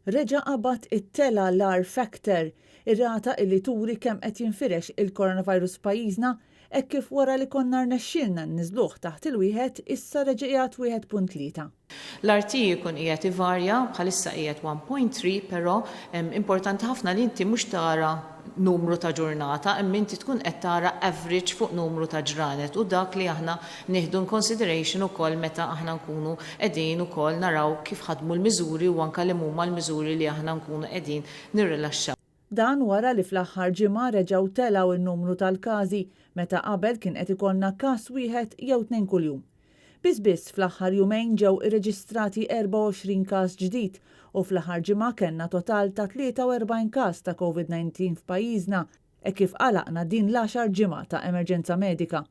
Reġa' qabad it-tela l-R factor, ir-rata illi turi kemm qed jinfirex il-coronavirus f'pajjiżna hekk kif wara li konna rnexxielna nniżluh taħt il-wieħed issa reġa' qiegħed 1.3. L-RT jkun qiegħed ivarja bħalissa qiegħed 1.3, però importanti ħafna li inti mhux tara numru ta' ġurnata, imma inti tkun qed tara average fuq numru ta' ġranet u dak li aħna nieħdu in consideration ukoll meta aħna nkunu qegħdin ukoll naraw kif ħadmu l-miżuri u anke li huma l-miżuri li aħna nkunu qegħdin nirrilaxxaw. Dan wara li fl-aħħar ġimgħa reġgħu telaw in-numru tal-każi meta qabel kien qed ikollna każ wieħed jew tnejn kuljum. Biss fl-aħħar jumejn ġew irreġistrati 24 każ ġdid u fl-aħħar ġimgħa kellna total ta' 43 każ ta' COVID-19 f'pajjiżna hekk kif qalaqna din l-10 ġimgħa ta' emerġenza medika.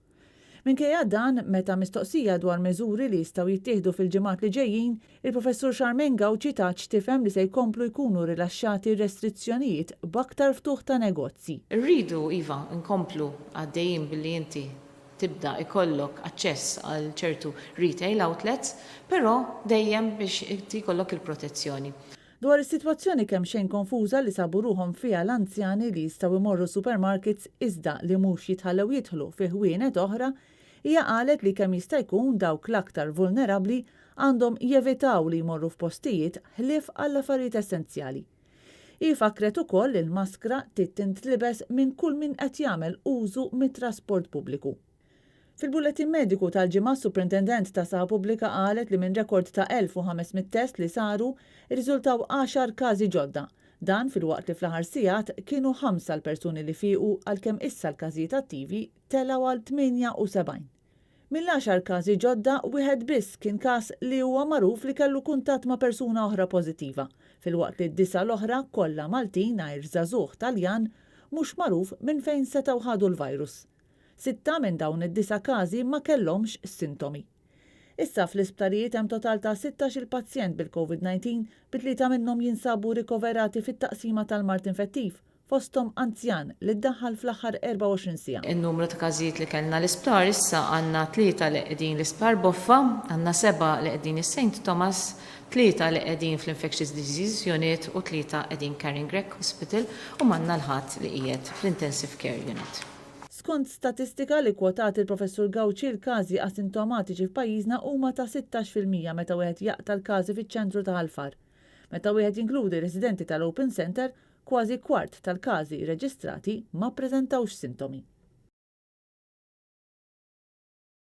Minkejja dan, meta mistoqsija dwar miżuri li jistgħu jittieħdu fil-ġimgħat li ġejjin, il-Professur Charmaine Gawci taċ tifhem li se jkomplu jkunu rilaxxati restrizzjonijiet b'aktar ftuħ ta' negozji. Irridu iva nkomplu għaddejjin billi inti tibda ikollok aċċess għal ċertu retail outlets, però dejjem biex inti jkollok il-protezzjoni. Dwar is-sitwazzjoni kemm xejn konfuża li sabu ruhom fiha l-anzjani li jistgħu jmorru supermarkets iżda li mhux jitħallew jidħlu fi ħwienet oħra, hija qalet li kemm jista' jkun dawk l-aktar vulnerabbli għandhom jevitaw li jmorru f'postijiet ħlief għall affarijiet essenzjali. Ifakret ukoll li l-maskra tintlibes minn kull min qed jagħmel użu mit-trasport pubbliku. Fil-bulletin mediku tal-ġimgħa Superintendent ta' Saħħa Pubblika qalet li minn rekord ta' 1500 test li saru irriżultaw 10 każi ġodda. Dan fil-waqt li fl-aħħar sigħat kienu 5 l-persuni li fiequ għalkemm issa l-każijiet attivi telgħu għal 78. Mill-10 każi ġodda wieħed biss kien każ li huwa magħruf li kellu kuntatt ma' persuna oħra pożittiva, fil-waqt li d-9 l-oħra kollha Maltin għajr żagħżugħ Taljan mhux magħruf minn fejn setgħu ħadu l-virus. 6 minn dawn id-9 każi ma kellhomx sintomi. Issa fl-isptarijiet hemm total ta' 16 pazjent bil-COVID-19 bi3 minnhom jinsabu rikoverati fit-taqsima tal-mart infettiv fosthom anzjan li ddaħħal fl-aħħar 24 siegħa. In-numru ta' każijiet li kellna l-isptar issa għandna 3 li qegħdin l-isptar Boffa, għandna 7 li qegħdin is-St. Thomas, 3 li qegħdin fl-Infectious Disease Unit u 3 qegħdin Karen Gregg Hospital u m'għandna l-ħadd li qiegħed fl-Intensive Care Unit. Skont statistika li kwotat il-Professur Gawci l-każi asintomatiċi f'pajjiżna huma ta' 16% meta wieħed jaqta' l-każi fiċ-ċentru ta' Ħalfar. Meta wieħed jinkludi residenti tal-Open Center, kważi kwart tal-każi reġistrati ma ppreżentawx sintomi.